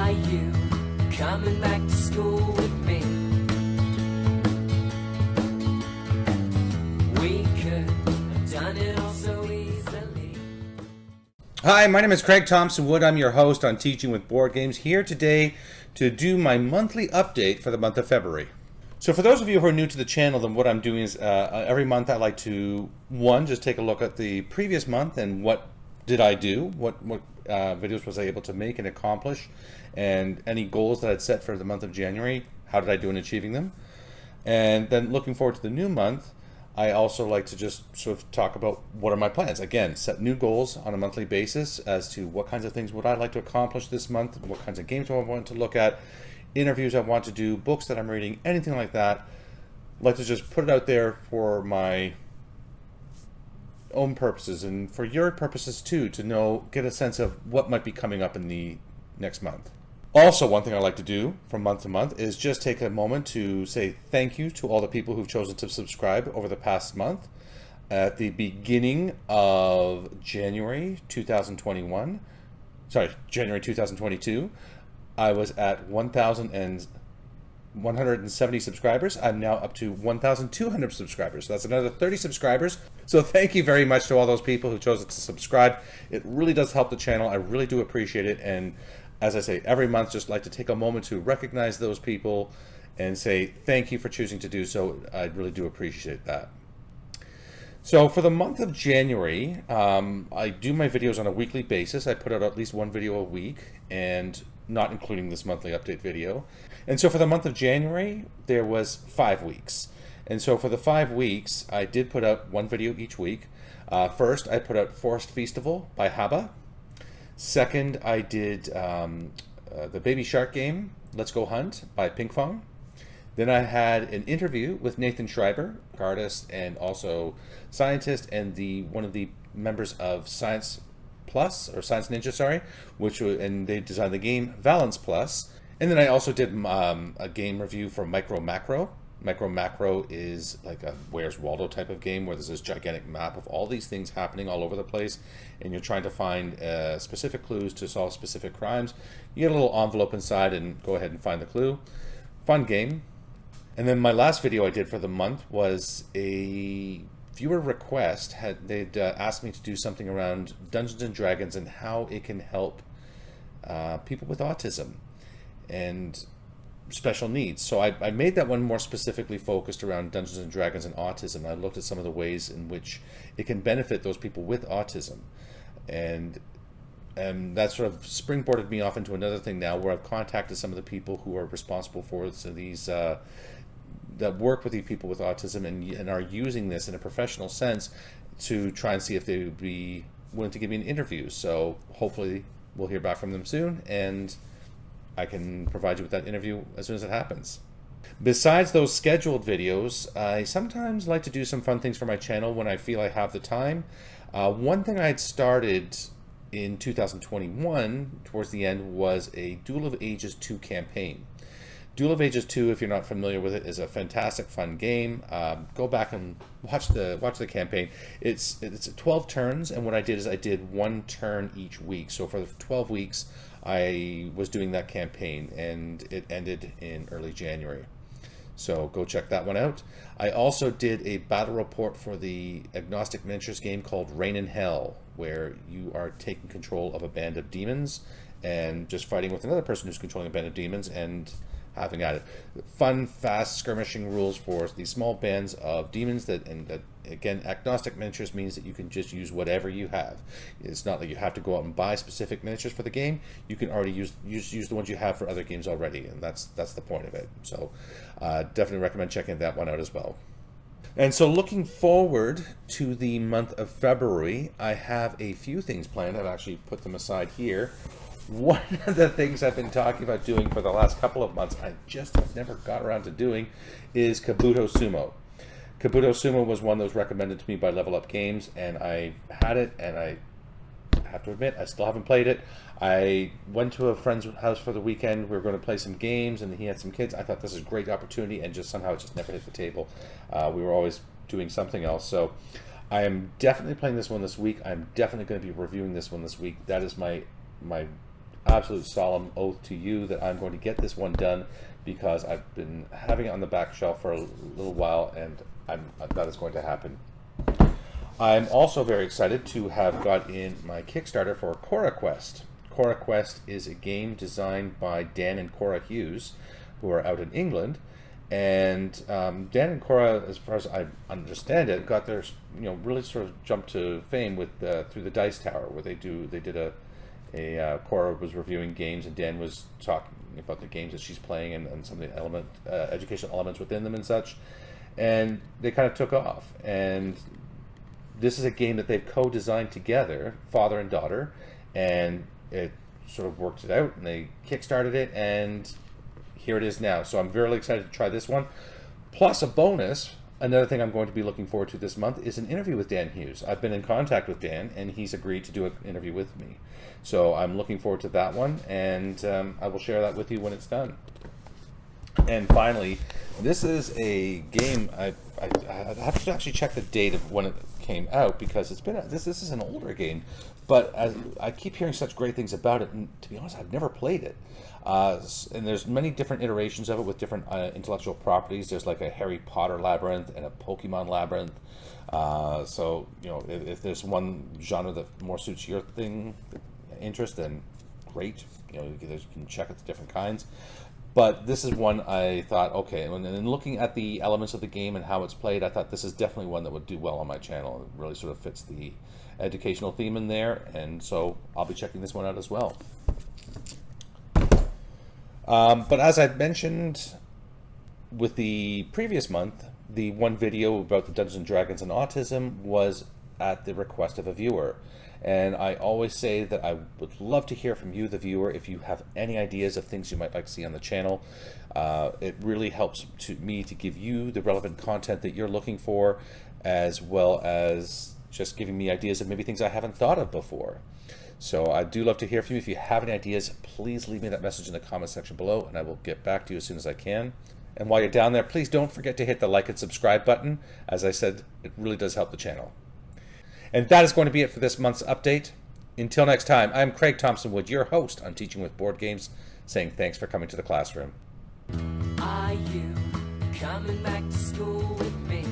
Are you coming back to school with me? We could have done it all so easily. Hi, my name is Craig Thompson Wood. I'm your host on Teaching with Board Games, here today to do my monthly update for the month of February. So for those of you who are new to the channel, then what I'm doing is every month I like to, just take a look at the previous month and what did I do, what videos was I able to make and accomplish, and any goals that I'd set for the month of January, how did I do in achieving them? And then looking forward to the new month, I also like to just sort of talk about what are my plans. Again, set new goals on a monthly basis as to what kinds of things would I like to accomplish this month, what kinds of games do I want to look at, interviews I want to do, books that I'm reading, anything like that. I like to just put it out there for my own purposes and for your purposes too, to get a sense of what might be coming up in the next month. Also, one thing I like to do from month to month is just take a moment to say thank you to all the people who've chosen to subscribe over the past month. At the beginning of January 2022, I was at 1,170 subscribers. I'm now up to 1,200 subscribers. So that's another 30 subscribers. So thank you very much to all those people who chose to subscribe. It really does help the channel. I really do appreciate it. And as I say, every month, just like to take a moment to recognize those people and say thank you for choosing to do so. I really do appreciate that. So for the month of January, I do my videos on a weekly basis. I put out at least one video a week, and not including this monthly update video. And so for the month of January, there was 5 weeks. And so for the 5 weeks, I did put out one video each week. First, I put out Forest Feastival by Haba. Second, I did the Baby Shark game, Let's Go Hunt by Pinkfong. Then I had an interview with Nathan Schreiber, artist and also scientist, and one of the members of Science Ninja, and they designed the game Valence Plus. And then I also did a game review for Micro Macro. Micro Macro is like a Where's Waldo type of game where there's this gigantic map of all these things happening all over the place, and you're trying to find specific clues to solve specific crimes. You get a little envelope inside and go ahead and find the clue. Fun game. And then my last video I did for the month was a viewer request. They'd asked me to do something around Dungeons and Dragons and how it can help people with autism and special needs. So I made that one more specifically focused around Dungeons and Dragons and autism. I looked at some of the ways in which it can benefit those people with autism, and that sort of springboarded me off into another thing now, where I've contacted some of the people who are responsible for these that work with these people with autism and are using this in a professional sense to try and see if they would be willing to give me an interview. So hopefully we'll hear back from them soon, and I can provide you with that interview as soon as it happens. Besides those scheduled videos, I sometimes like to do some fun things for my channel when I feel I have the time. One thing I had started in 2021 towards the end was a Duel of Ages 2 campaign. Duel of Ages 2, if you're not familiar with it, is a fantastic, fun game. Go back and watch the campaign. It's 12 turns, and what I did is I did one turn each week. So for 12 weeks, I was doing that campaign, and it ended in early January. So go check that one out. I also did a battle report for the Agnostic Miniatures game called Reign in Hell, where you are taking control of a band of demons and just fighting with another person who's controlling a band of demons and having at it. Fun, fast skirmishing rules for these small bands of demons that again, Agnostic Miniatures means that you can just use whatever you have. It's not like you have to go out and buy specific miniatures for the game. You can already use the ones you have for other games already, and that's the point of it. So definitely recommend checking that one out as well. And so looking forward to the month of February, I have a few things planned. I've actually put them aside here. One of the things I've been talking about doing for the last couple of months, I just have never got around to doing, is Kabuto Sumo. Kabuto Sumo was one that was recommended to me by Level Up Games, and I had it, and I have to admit, I still haven't played it. I went to a friend's house for the weekend. We were going to play some games, and he had some kids. I thought this is a great opportunity, and just somehow it just never hit the table. We were always doing something else. So I am definitely playing this one this week. I'm definitely going to be reviewing this one this week. That is my absolute solemn oath to you that I'm going to get this one done, because I've been having it on the back shelf for a little while, and that is going to happen. I'm also very excited to have got in my Kickstarter for Cora Quest. Cora Quest is a game designed by Dan and Cora Hughes, who are out in England. And Dan and Cora, as far as I understand it, got their, really sort of jumped to fame with through the Dice Tower, where they did a Cora was reviewing games, and Dan was talking about the games that she's playing, and some of the educational elements within them and such. And they kind of took off. And this is a game that they've co-designed together, father and daughter, and it sort of worked it out, and they kickstarted it, and here it is now. So I'm very excited to try this one. Plus a bonus, another thing I'm going to be looking forward to this month is an interview with Dan Hughes. I've been in contact with Dan, and he's agreed to do an interview with me. So I'm looking forward to that one, and I will share that with you when it's done. And finally, this is a game, I have to actually check the date of when it came out, because it's been this is an older game, but I keep hearing such great things about it, and to be honest, I've never played it. And there's many different iterations of it with different intellectual properties. There's like a Harry Potter labyrinth and a Pokemon labyrinth. So if there's one genre that more suits your interest, then great. You can check out the different kinds. But this is one I thought, okay, and then looking at the elements of the game and how it's played, I thought this is definitely one that would do well on my channel. It really sort of fits the educational theme in there, and so I'll be checking this one out as well. But as I mentioned with the previous month, the one video about the Dungeons & Dragons and autism was at the request of a viewer. And I always say that I would love to hear from you, the viewer, if you have any ideas of things you might like to see on the channel. It really helps me to give you the relevant content that you're looking for, as well as just giving me ideas of maybe things I haven't thought of before. So I do love to hear from you. If you have any ideas, please leave me that message in the comment section below, and I will get back to you as soon as I can. And while you're down there, please don't forget to hit the like and subscribe button. As I said, it really does help the channel. And that is going to be it for this month's update. Until next time, I'm Craig Thompson Wood, your host on Teaching with Board Games, saying thanks for coming to the classroom. Are you coming back to school with me?